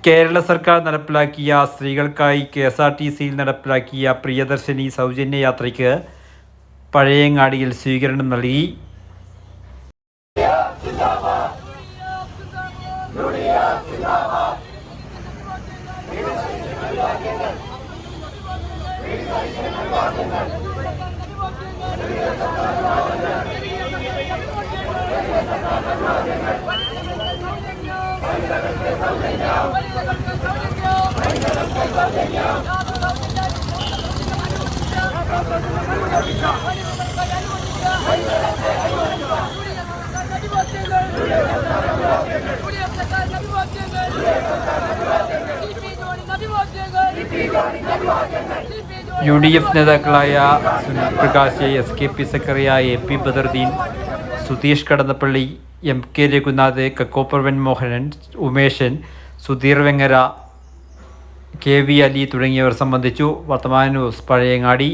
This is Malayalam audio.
കേരള സർക്കാർ നടപ്പിലാക്കിയ സ്ത്രീകൾക്കായി KSRTCയിൽ നടപ്പിലാക്കിയ പ്രിയദർശിനി സൗജന്യ യാത്രയ്ക്ക് പഴയങ്ങാടിയിൽ സ്വീകരണം നൽകി. UDF നേതാക്കളായ സുനിൽ പ്രകാശ്, SKP സെക്രട്ടറിയായ AP Badaruddin, Sudheesh Kadannappally, MK Raghunath, കക്കോപ്പർവൻ Mohanan, Umeshan, Sudheer Vengara, KV Ali തുടങ്ങിയവർ സംബന്ധിച്ചു. വർത്തമാന ന്യൂസ്, പഴയങ്ങാടി.